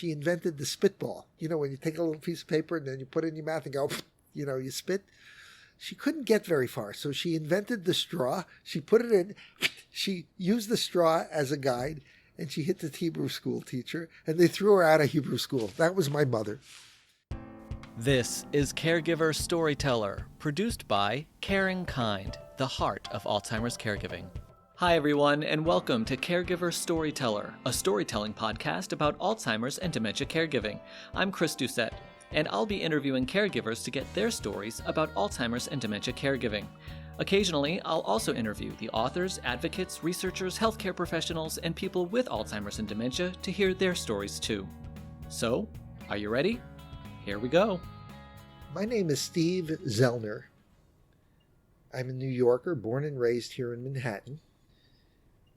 She invented the spitball. You know, when you take a little piece of paper and then you put it in your mouth and go, you spit. She couldn't get very far, so she invented the straw. She put it in. She used the straw as a guide, and she hit the Hebrew school teacher, and they threw her out of Hebrew school. That was my mother. This is Caregiver Storyteller, produced by CaringKind, the heart of Alzheimer's caregiving. Hi everyone, and welcome to Caregiver Storyteller, a storytelling podcast about Alzheimer's and dementia caregiving. I'm Chris Doucette, and I'll be interviewing caregivers to get their stories about Alzheimer's and dementia caregiving. Occasionally, I'll also interview the authors, advocates, researchers, healthcare professionals, and people with Alzheimer's and dementia to hear their stories too. So, are you ready? Here we go. My name is Steve Zellner. I'm a New Yorker, born and raised here in Manhattan.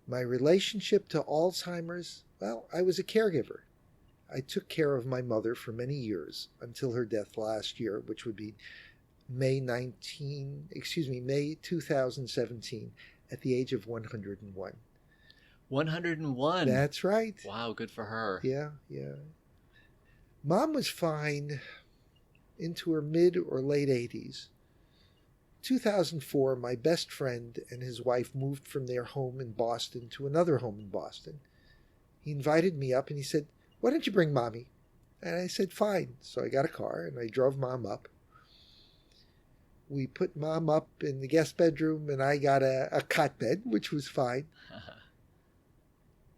My relationship to Alzheimer's, well, I was a caregiver. I took care of my mother for many years until her death last year, which would be May 2017, at the age of 101. 101? That's right. Wow, good for her. Yeah. Mom was fine into her mid or late 80s. 2004, my best friend and his wife moved from their home in Boston to another home in Boston. He invited me up and he said, "Why don't you bring Mommy?" And I said, "Fine." So I got a car and I drove Mom up. We put Mom up in the guest bedroom and I got a cot bed, which was fine.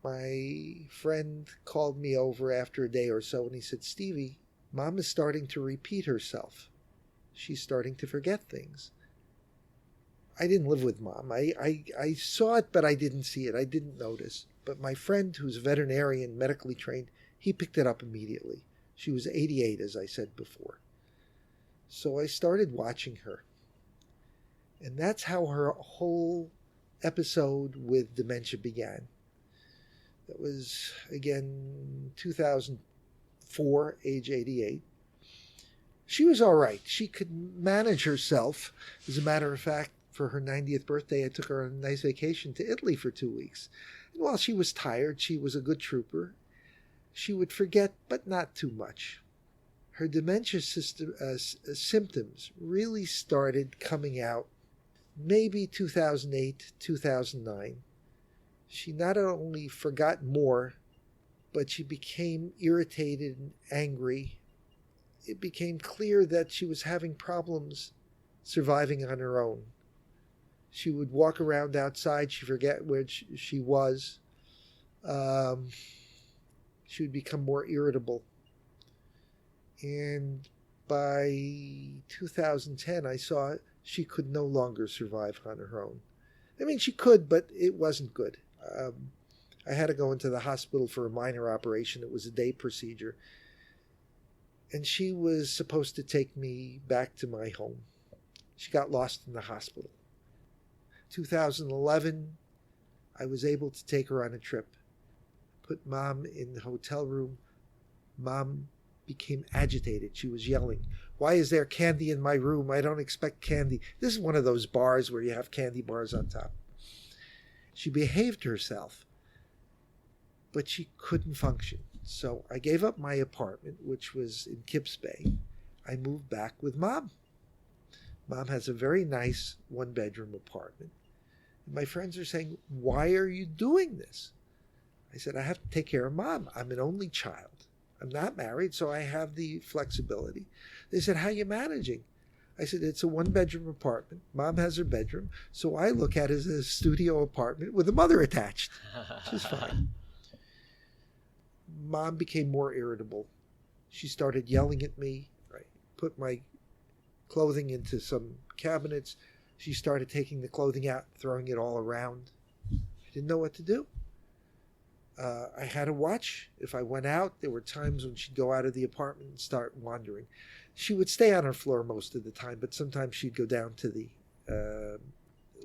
My friend called me over after a day or so and he said, "Stevie, Mom is starting to repeat herself. She's starting to forget things." I didn't live with Mom. I saw it, but I didn't see it. I didn't notice. But my friend, who's a veterinarian, medically trained, he picked it up immediately. She was 88, as I said before. So I started watching her. And that's how her whole episode with dementia began. That was, again, 2004, age 88. She was all right. She could manage herself. As a matter of fact, for her 90th birthday, I took her on a nice vacation to Italy for 2 weeks. And while she was tired, she was a good trooper. She would forget, but not too much. Her dementia symptoms really started coming out maybe 2008, 2009. She not only forgot more, but she became irritated and angry. It became clear that she was having problems surviving on her own. She would walk around outside. She'd forget where she was. She would become more irritable. And by 2010, I saw she could no longer survive on her own. I mean, she could, but it wasn't good. I had to go into the hospital for a minor operation. It was a day procedure. And she was supposed to take me back to my home. She got lost in the hospital. 2011, I was able to take her on a trip. Put Mom in the hotel room. Mom became agitated. She was yelling, "Why is there candy in my room? I don't expect candy." This is one of those bars where you have candy bars on top. She behaved herself, but she couldn't function. So I gave up my apartment, which was in Kips Bay. I moved back with Mom. Mom has a very nice one-bedroom apartment. And my friends are saying, "Why are you doing this?" I said, "I have to take care of Mom. I'm an only child. I'm not married, so I have the flexibility." They said, "How are you managing?" I said, "It's a one-bedroom apartment. Mom has her bedroom, so I look at it as a studio apartment with a mother attached," which is fine. Mom became more irritable. She started yelling at me. I put my clothing into some cabinets. She started taking the clothing out, throwing it all around. I didn't know what to do. I had to watch. If I went out, there were times when she'd go out of the apartment and start wandering. She would stay on her floor most of the time, but sometimes she'd go down to the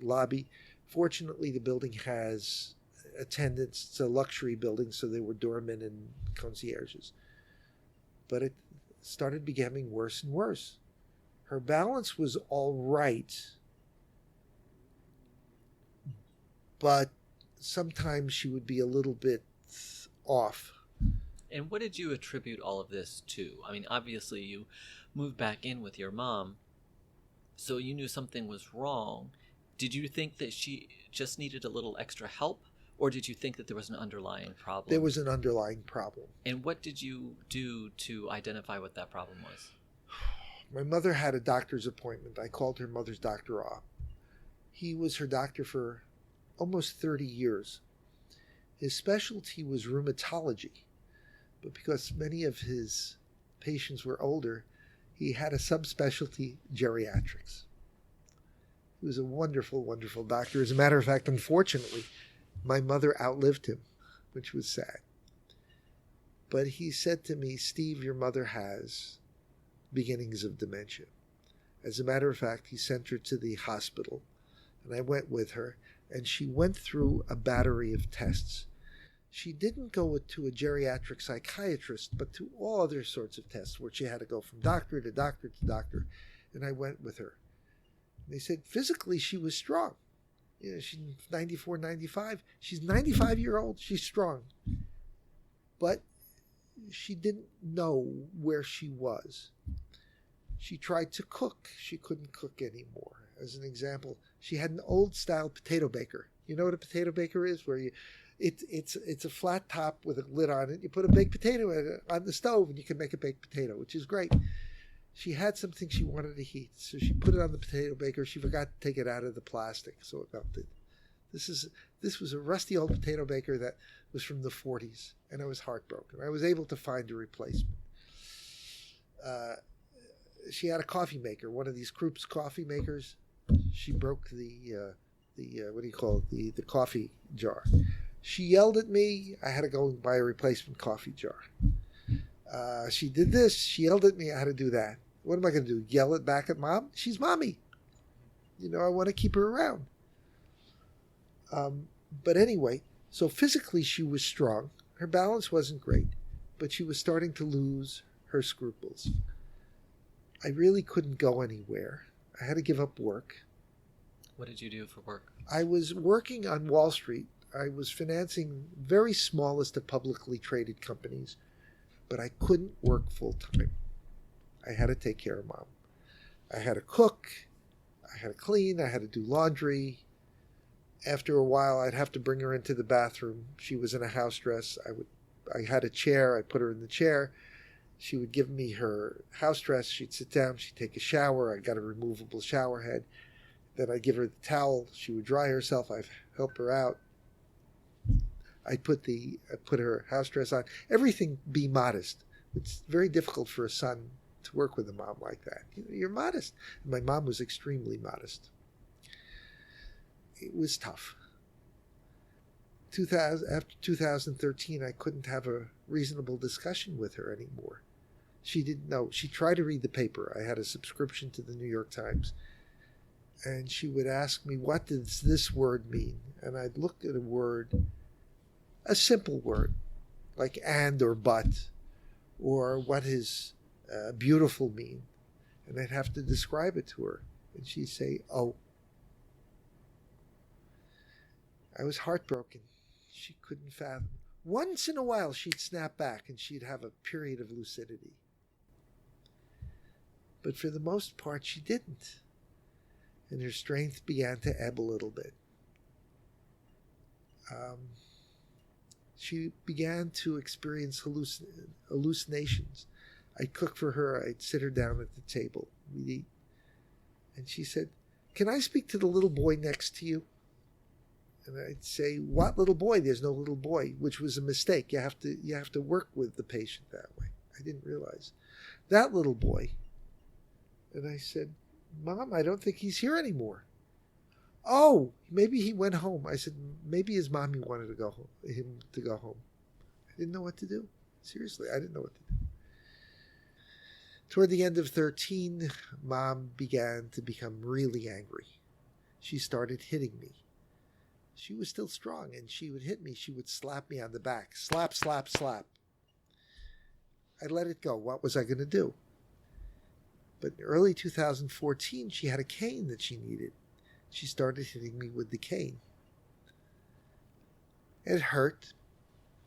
lobby. Fortunately, the building has attendants. It's a luxury building, so there were doormen and concierges. But it started becoming worse and worse. Her balance was all right, but sometimes she would be a little bit off. And what did you attribute all of this to? I mean, obviously you moved back in with your mom, so you knew something was wrong. Did you think that she just needed a little extra help, or did you think that there was an underlying problem? There was an underlying problem. And what did you do to identify what that problem was? My mother had a doctor's appointment. I called her mother's doctor off. He was her doctor for almost 30 years. His specialty was rheumatology, but because many of his patients were older, he had a subspecialty, geriatrics. He was a wonderful, wonderful doctor. As a matter of fact, unfortunately, my mother outlived him, which was sad. But he said to me, Steve, your mother has beginnings of dementia. As a matter of fact, he sent her to the hospital, and I went with her, and she went through a battery of tests. She didn't go to a geriatric psychiatrist, but to all other sorts of tests where she had to go from doctor to doctor to doctor, and I went with her. They said physically she was strong. You know, she's 94, 95. She's 95-year-old. She's strong. But she didn't know where she was. She tried to cook. She couldn't cook anymore. As an example, she had an old-style potato baker. You know what a potato baker is? Where it's a flat top with a lid on it. You put a baked potato on the stove, and you can make a baked potato, which is great. She had something she wanted to heat, so she put it on the potato baker. She forgot to take it out of the plastic, so it melted. This was a rusty old potato baker that was from the 40s, and I was heartbroken. I was able to find a replacement. She had a coffee maker, one of these Krupp's coffee makers. She broke the what do you call it? The coffee jar. She yelled at me. I had to go and buy a replacement coffee jar. She did this. She yelled at me. I had to do that. What am I going to do? Yell it back at mom? She's mommy. You know, I want to keep her around. But anyway, so physically she was strong. Her balance wasn't great, but she was starting to lose her scruples. I really couldn't go anywhere. I had to give up work. What did you do for work? I was working on Wall Street. I was financing very smallest of publicly traded companies, but I couldn't work full time. I had to take care of mom. I had to cook. I had to clean. I had to do laundry. After a while, I'd have to bring her into the bathroom. She was in a house dress. I had a chair. I put her in the chair. She would give me her house dress. She'd sit down. She'd take a shower. I got a removable shower head. Then I'd give her the towel. She would dry herself. I'd help her out. I'd put her house dress on. Everything be modest. It's very difficult for a son to work with a mom like that. You're modest. And my mom was extremely modest. It was tough. After 2013, I couldn't have a reasonable discussion with her anymore. She didn't know. She tried to read the paper. I had a subscription to the New York Times. And she would ask me, what does this word mean? And I'd look at a word, a simple word, like and or but, or what does beautiful mean? And I'd have to describe it to her. And she'd say, oh. I was heartbroken. She couldn't fathom. Once in a while, she'd snap back and she'd have a period of lucidity. But for the most part, she didn't. And her strength began to ebb a little bit. She began to experience hallucinations. I'd cook for her. I'd sit her down at the table. We'd eat. And she said, can I speak to the little boy next to you? And I'd say, what little boy? There's no little boy, which was a mistake. You have to work with the patient that way. I didn't realize. That little boy. And I said, Mom, I don't think he's here anymore. Oh, maybe he went home. I said, maybe his mommy wanted him to go home. I didn't know what to do. Seriously, I didn't know what to do. Toward the end of 13, Mom began to become really angry. She started hitting me. She was still strong, and she would hit me. She would slap me on the back. Slap, slap, slap. I let it go. What was I going to do? But in early 2014, she had a cane that she needed. She started hitting me with the cane. It hurt.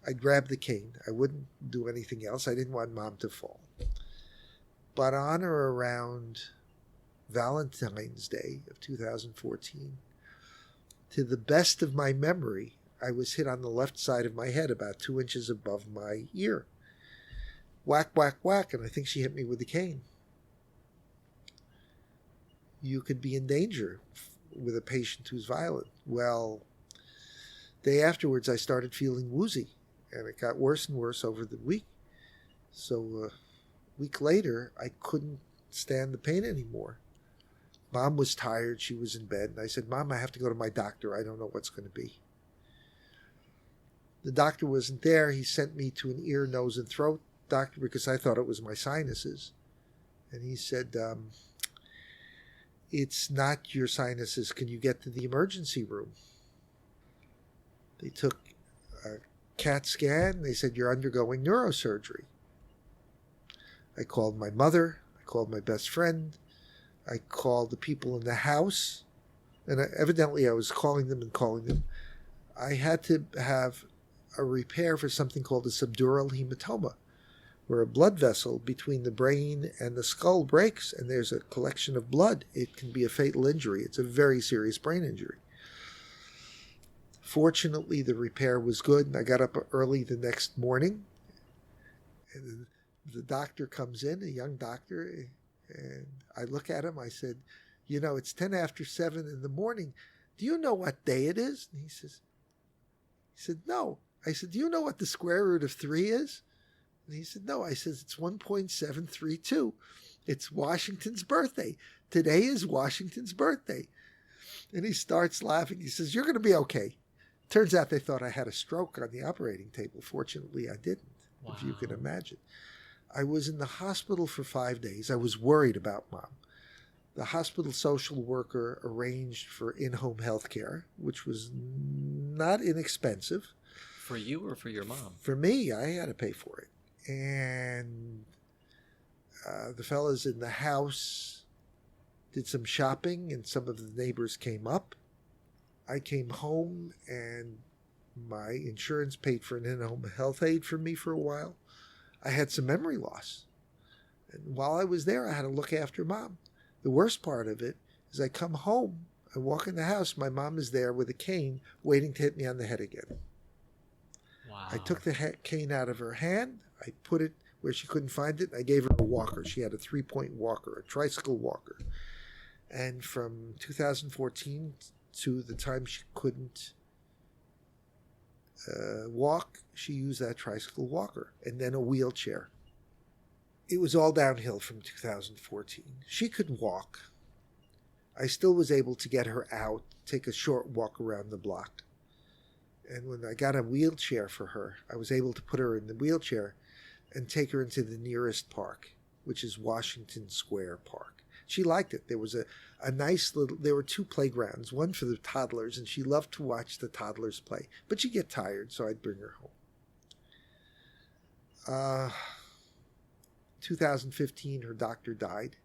I'd grab the cane. I wouldn't do anything else. I didn't want Mom to fall. But on or around Valentine's Day of 2014, to the best of my memory, I was hit on the left side of my head about 2 inches above my ear. Whack, whack, whack, and I think she hit me with the cane. You could be in danger with a patient who's violent. Well, day afterwards, I started feeling woozy, and it got worse and worse over the week. So a week later, I couldn't stand the pain anymore. Mom was tired. She was in bed. And I said, Mom, I have to go to my doctor. I don't know what's going to be. The doctor wasn't there. He sent me to an ear, nose, and throat doctor because I thought it was my sinuses. And he said, it's not your sinuses. Can you get to the emergency room? They took a CAT scan. They said, you're undergoing neurosurgery. I called my mother. I called my best friend. I called the people in the house. And evidently I was calling them and calling them. I had to have a repair for something called a subdural hematoma, where a blood vessel between the brain and the skull breaks and there's a collection of blood. It can be a fatal injury. It's a very serious brain injury. Fortunately, the repair was good, and I got up early the next morning. And the doctor comes in, a young doctor, and I look at him. I said, you know, it's 10 after 7 in the morning. Do you know what day it is? And he said, no. I said, do you know what the square root of 3 is? And he said, no. I said, it's 1.732. It's Washington's birthday. Today is Washington's birthday. And he starts laughing. He says, you're going to be okay. Turns out they thought I had a stroke on the operating table. Fortunately, I didn't, if you can imagine. I was in the hospital for 5 days. I was worried about Mom. The hospital social worker arranged for in-home health care, which was not inexpensive. For you or for your mom? For me, I had to pay for it. And the fellas in the house did some shopping, and some of the neighbors came up. I came home, and my insurance paid for an in-home health aid for me for a while. I had some memory loss. And while I was there, I had to look after Mom. The worst part of it is I come home, I walk in the house, my mom is there with a cane waiting to hit me on the head again. Wow. I took the cane out of her hand, I put it where she couldn't find it, and I gave her a walker. She had a 3-point walker, a tricycle walker. And from 2014 to the time she couldn't walk, she used that tricycle walker, and then a wheelchair. It was all downhill from 2014. She could walk. I still was able to get her out, take a short walk around the block. And when I got a wheelchair for her, I was able to put her in the wheelchair and take her into the nearest park, which is Washington Square Park. She liked it. There was a nice little, there were 2 playgrounds, one for the toddlers, and she loved to watch the toddlers play. But she'd get tired, so I'd bring her home. 2015, her doctor died.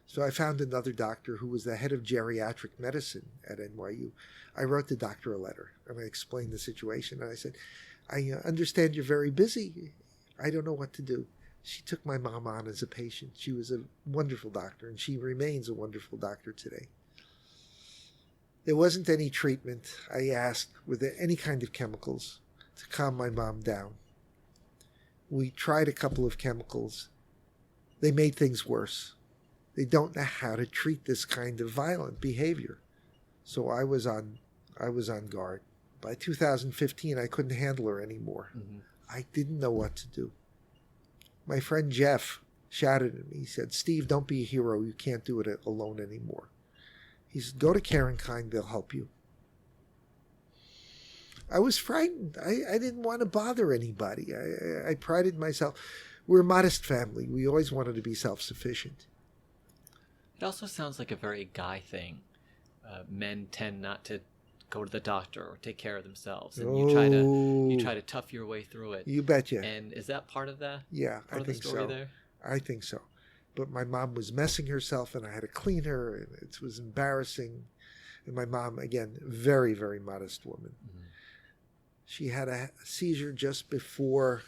So I found another doctor who was the head of geriatric medicine at NYU. I wrote the doctor a letter, and I explained the situation. And I said, I understand you're very busy. I don't know what to do. She took my mom on as a patient. She was a wonderful doctor, and she remains a wonderful doctor today. There wasn't any treatment. I asked, were there any kind of chemicals to calm my mom down? We tried a couple of chemicals. They made things worse. They don't know how to treat this kind of violent behavior. So I was on guard. By 2015, I couldn't handle her anymore. Mm-hmm. I didn't know what to do. My friend Jeff shouted at me. He said, Steve, don't be a hero. You can't do it alone anymore. He said, go to CaringKind. They'll help you. I was frightened. I didn't want to bother anybody. I prided myself. We're a modest family. We always wanted to be self-sufficient. It also sounds like a very guy thing. Men tend not to go to the doctor or take care of themselves, and you try to tough your way through it. You betcha. And is that part of that? Yeah, I think so. There? I think so. But my mom was messing herself, and I had to clean her, and it was embarrassing. And my mom, again, very, very modest woman. Mm-hmm. She had a seizure just before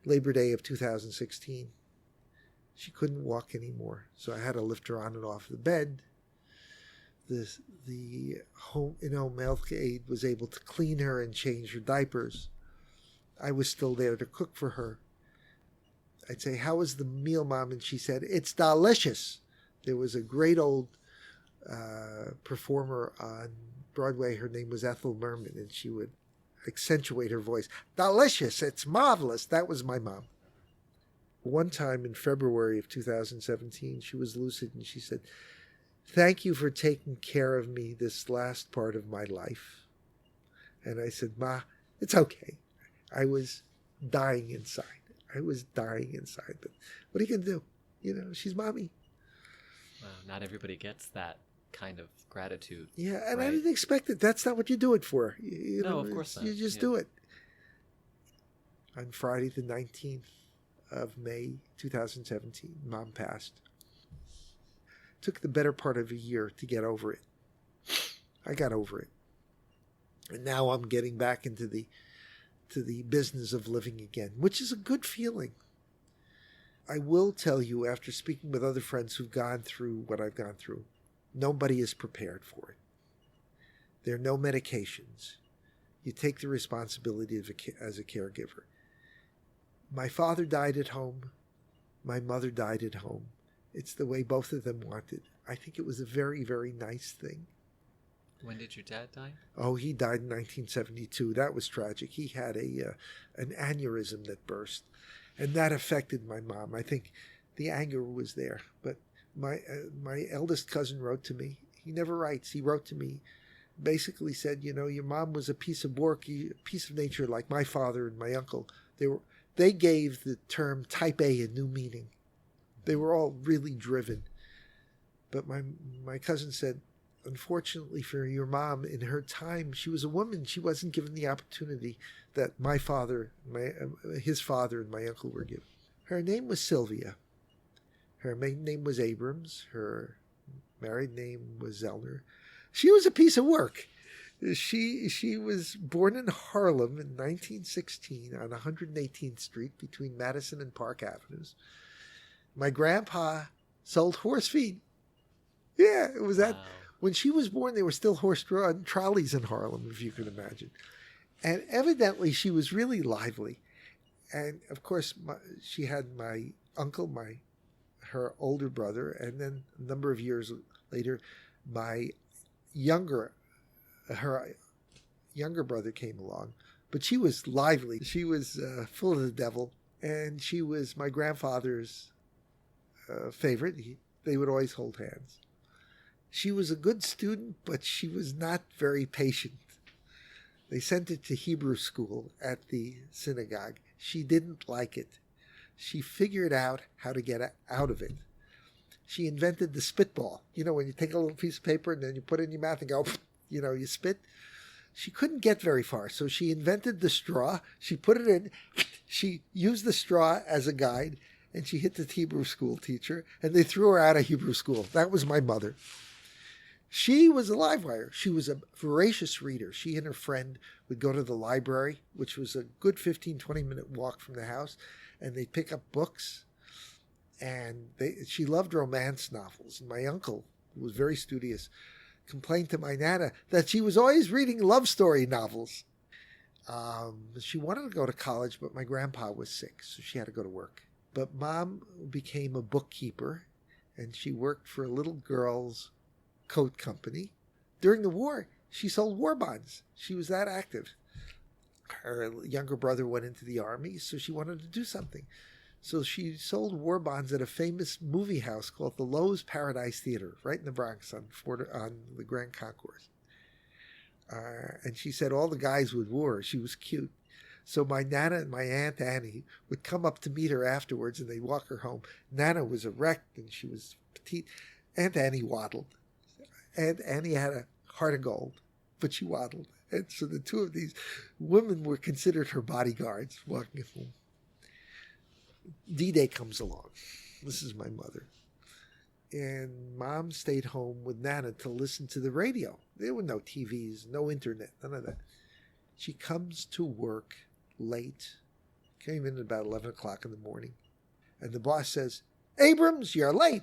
Labor Day of 2016. She couldn't walk anymore, so I had to lift her on and off the bed. The home in-home health aide was able to clean her and change her diapers. I was still there to cook for her. I'd say, "How was the meal, Mom?" And she said, "It's delicious." There was a great old performer on Broadway. Her name was Ethel Merman, and she would accentuate her voice. "Delicious, it's marvelous." That was my mom. One time in February of 2017, she was lucid and she said, "Thank you for taking care of me this last part of my life." And I said, "Ma, it's okay. I was dying inside. But what are you going to do? You know, she's mommy." Well, not everybody gets that kind of gratitude. Yeah, and right? I didn't expect it. That's not what you do it for. No, of course not. You just do it. On Friday the 19th of May 2017, Mom passed. Took the better part of a year to get over it. I got over it. And now I'm getting back into the business of living again, which is a good feeling. I will tell you, after speaking with other friends who've gone through what I've gone through, nobody is prepared for it. There are no medications. You take the responsibility as a caregiver. My father died at home. My mother died at home. It's the way both of them wanted. I think it was a very, very nice thing. When did your dad die? Oh, he died in 1972. That was tragic. He had an aneurysm that burst, and that affected my mom. I think the anger was there. But my eldest cousin wrote to me. He never writes. He wrote to me, basically said, "You know, your mom was a piece of work, a piece of nature, like my father and my uncle. They gave the term type A a new meaning. They were all really driven." But my cousin said, "Unfortunately for your mom, in her time, she was a woman. She wasn't given the opportunity that my father, his father, and my uncle were given." Her name was Sylvia. Her maiden name was Abrams. Her married name was Zellner. She was a piece of work. She was born in Harlem in 1916 on 118th Street between Madison and Park Avenues. My grandpa sold horse feed. Yeah, it was that. Wow. When she was born, there were still horse-drawn trolleys in Harlem, if you can imagine. And evidently, she was really lively. And, of course, she had my uncle, her older brother, and then a number of years later, her younger brother came along. But she was lively. She was full of the devil. And she was my grandfather's favorite. They would always hold hands. She was a good student, but she was not very patient. They sent her to Hebrew school at the synagogue. She didn't like it. She figured out how to get out of it. She invented the spitball. You know, when you take a little piece of paper and then you put it in your mouth and go, you know, you spit. She couldn't get very far, so she invented the straw. She put it in. She used the straw as a guide, and she hit the Hebrew school teacher, and they threw her out of Hebrew school. That was my mother. She was a live wire. She was a voracious reader. She and her friend would go to the library, which was a good 15-20-minute walk from the house, and they'd pick up books. And she loved romance novels. And my uncle, who was very studious, complained to my Nana that she was always reading love story novels. She wanted to go to college, but my grandpa was sick, so she had to go to work. But Mom became a bookkeeper, and she worked for a little girl's coat company. During the war, she sold war bonds. She was that active. Her younger brother went into the army, so she wanted to do something. So she sold war bonds at a famous movie house called the Lowe's Paradise Theater, right in the Bronx on the Grand Concourse. And she said all the guys would woo her. She was cute. So my Nana and my Aunt Annie would come up to meet her afterwards, and they'd walk her home. Nana was erect, and she was petite. Aunt Annie waddled. Aunt Annie had a heart of gold, but she waddled. And so the two of these women were considered her bodyguards walking home. D-Day comes along. This is my mother. And Mom stayed home with Nana to listen to the radio. There were no TVs, no internet, none of that. She comes to work late, came in at about 11 o'clock in the morning, and the boss says, "Abrams, you're late."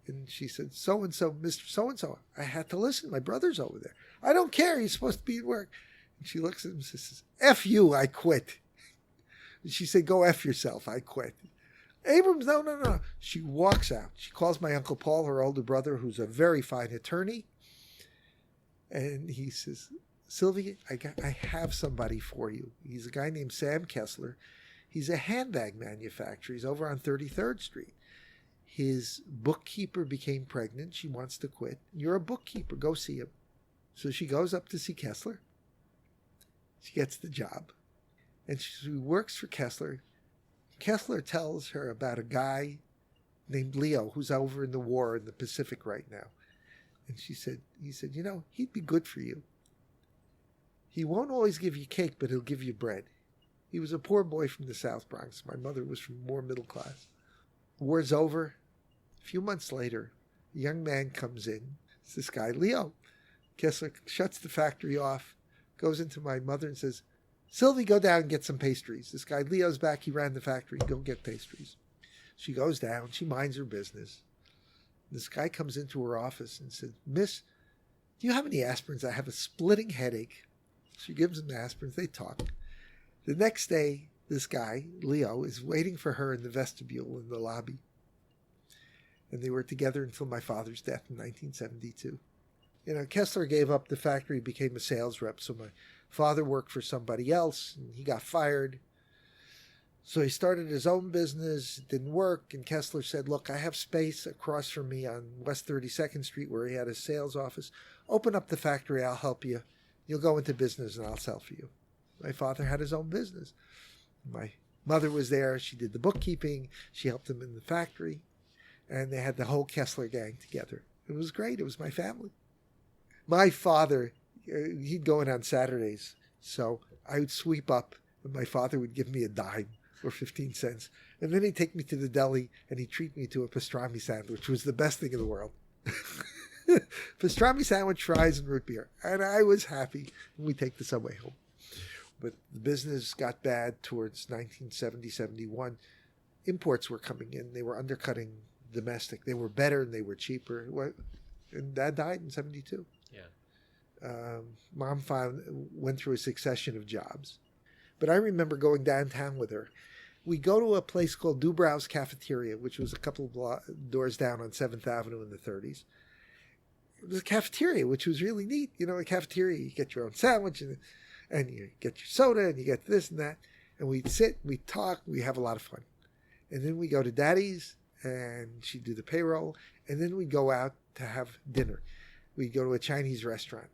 And she said, "So-and-so, Mr. So-and-so, I had to listen. My brother's over there." "I don't care. He's supposed to be at work." And she looks at him and says, "F you, I quit." And she said, "Go F yourself, I quit." "Abrams, no, no, no." She walks out. She calls my Uncle Paul, her older brother, who's a very fine attorney. And he says, "Sylvia, I have somebody for you." He's a guy named Sam Kessler. He's a handbag manufacturer. He's over on 33rd Street. His bookkeeper became pregnant. She wants to quit. "You're a bookkeeper. Go see him." So she goes up to see Kessler. She gets the job. And she works for Kessler. Kessler tells her about a guy named Leo who's over in the war in the Pacific right now. And he said, "You know, he'd be good for you. He won't always give you cake, but he'll give you bread." He was a poor boy from the South Bronx. My mother was from more middle class. War's over. A few months later, a young man comes in. It's this guy, Leo. Kessler shuts the factory off, goes into my mother and says, "Sylvie, go down and get some pastries. This guy, Leo's back. He ran the factory. Go get pastries." She goes down. She minds her business. This guy comes into her office and said, "Miss, do you have any aspirins? I have a splitting headache." She gives him the aspirins. They talk. The next day, this guy, Leo, is waiting for her in the vestibule in the lobby. And they were together until my father's death in 1972. You know, Kessler gave up the factory, became a sales rep. So my father worked for somebody else, and he got fired. So he started his own business. It didn't work. And Kessler said, "Look, I have space across from me on West 32nd Street where he had his sales office. Open up the factory. I'll help you. You'll go into business and I'll sell for you." My father had his own business. My mother was there. She did the bookkeeping. She helped him in the factory. And they had the whole Kessler gang together. It was great. It was my family. My father, he'd go in on Saturdays. So I would sweep up and my father would give me a dime or 15 cents. And then he'd take me to the deli and he'd treat me to a pastrami sandwich, which was the best thing in the world. Pastrami sandwich, fries, and root beer. And I was happy. And we'd take the subway home. But the business got bad towards 1970, 71. Imports were coming in. They were undercutting domestic. They were better and they were cheaper. And Dad died in 72. Yeah. Mom went through a succession of jobs. But I remember going downtown with her. We go to a place called Dubrow's Cafeteria, which was a couple of doors down on 7th Avenue in the 30s. It was a cafeteria, which was really neat. You know, a cafeteria, you get your own sandwich and you get your soda and you get this and that. And we'd sit, we'd talk, we have a lot of fun. And then we go to Daddy's and she'd do the payroll. And then we'd go out to have dinner. We'd go to a Chinese restaurant.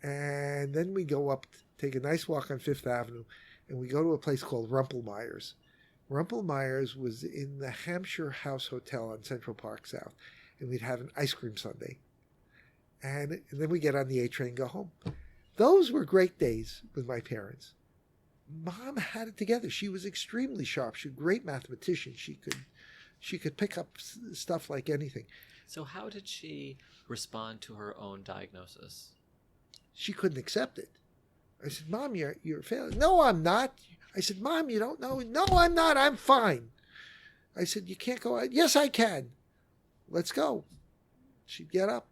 And then we go up, take a nice walk on 5th Avenue, and we go to a place called Rumpelmeyer's. Rumpelmeyer's was in the Hampshire House Hotel on Central Park South. And we'd have an ice cream sundae. And then we get on the A train and go home. Those were great days with my parents. Mom had it together. She was extremely sharp. She was a great mathematician. She could pick up stuff like anything. So how did she respond to her own diagnosis? She couldn't accept it. I said, "Mom, you're failing." "No, I'm not." I said, "Mom, you don't know." "No, I'm not. I'm fine." I said, "You can't go out." "Yes, I can." "Let's go." She'd get up.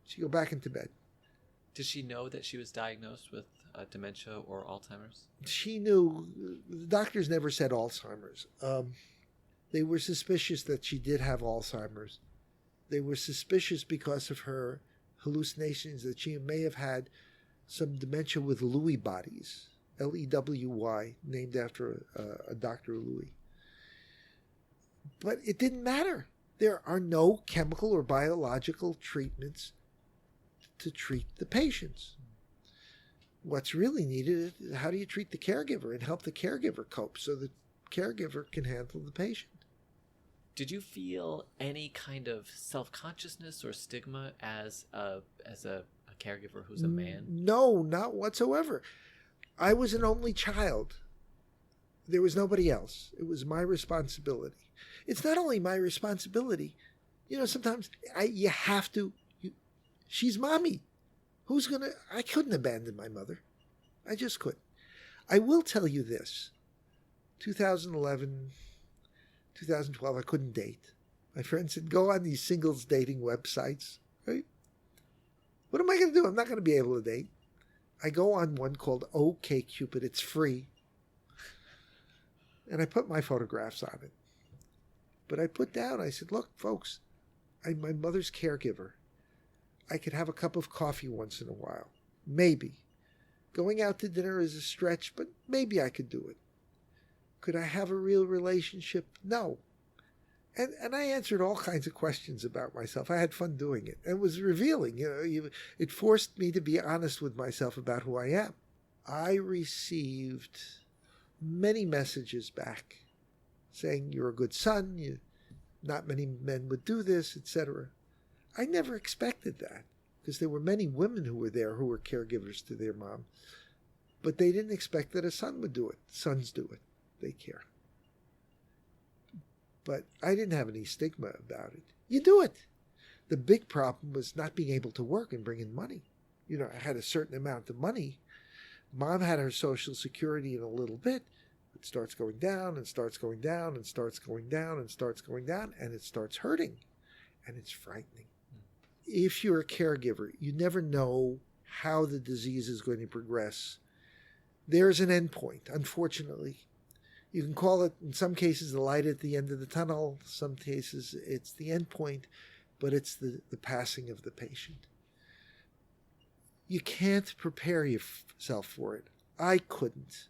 She'd go back into bed. Did she know that she was diagnosed with dementia or Alzheimer's? She knew. The doctors never said Alzheimer's. They were suspicious that she did have Alzheimer's. They were suspicious because of her hallucinations that she may have had some dementia with Lewy bodies, Lewy, named after a Dr. Lewy. But it didn't matter. There are no chemical or biological treatments to treat the patients. What's really needed is how do you treat the caregiver and help the caregiver cope so the caregiver can handle the patient. Did you feel any kind of self-consciousness or stigma as a caregiver who's a man? No, not whatsoever. I was an only child. There was nobody else. It was my responsibility. It's not only my responsibility. You know, sometimes you have to. She's mommy. I couldn't abandon my mother. I just couldn't. I will tell you this. 2011, 2012, I couldn't date. My friend said, go on these singles dating websites, right? What am I going to do? I'm not going to be able to date. I go on one called OkCupid. It's free. And I put my photographs on it. But I put down, I said, look, folks, I'm my mother's caregiver. I could have a cup of coffee once in a while. Maybe. Going out to dinner is a stretch, but maybe I could do it. Could I have a real relationship? No. And I answered all kinds of questions about myself. I had fun doing it. It was revealing. It forced me to be honest with myself about who I am. I received many messages back saying, you're a good son, not many men would do this, etc. I never expected that, because there were many women who were there who were caregivers to their mom, but they didn't expect that a son would do it. Sons do it. They care. But I didn't have any stigma about it. You do it. The big problem was not being able to work and bring in money. I had a certain amount of money. Mom had her Social Security in a little bit. It starts going down and starts going down and starts going down and starts going down, and it starts hurting, and it's frightening. If you're a caregiver, you never know how the disease is going to progress. There's an end point, unfortunately. You can call it, in some cases, the light at the end of the tunnel. Some cases, it's the end point, but it's the passing of the patient. You can't prepare yourself for it. I couldn't.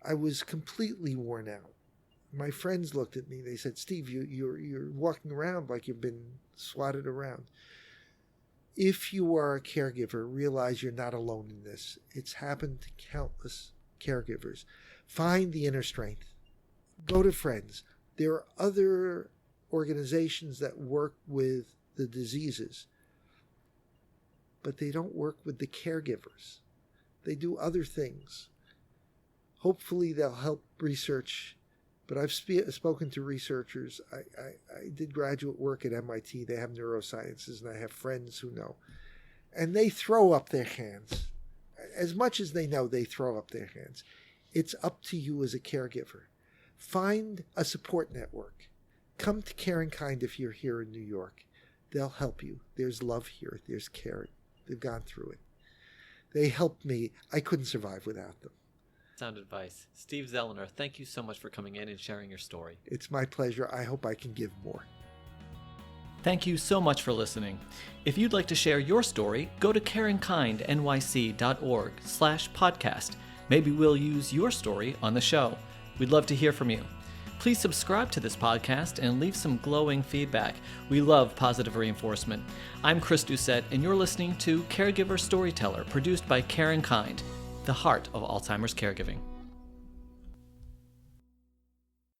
I was completely worn out. My friends looked at me. They said, Steve, you're walking around like you've been swatted around. If you are a caregiver, realize you're not alone in this. It's happened to countless caregivers. Find the inner strength. Go to friends. There are other organizations that work with the diseases, but they don't work with the caregivers. They do other things. Hopefully they'll help research, but I've spoken to researchers. I did graduate work at MIT. They have neurosciences, and I have friends who know. And they throw up their hands. As much as they know, they throw up their hands. It's up to you as a caregiver. Find a support network. Come to CaringKind if you're here in New York. They'll help you. There's love here. There's care. They've gone through it. They helped me. I couldn't survive without them. Sound advice. Steve Zellner, thank you so much for coming in and sharing your story. It's my pleasure. I hope I can give more. Thank you so much for listening. If you'd like to share your story, go to caringkindnyc.org/podcast. Maybe we'll use your story on the show. We'd love to hear from you. Please subscribe to this podcast and leave some glowing feedback. We love positive reinforcement. I'm Chris Doucette, and you're listening to Caregiver Storyteller, produced by CaringKind, the heart of Alzheimer's caregiving.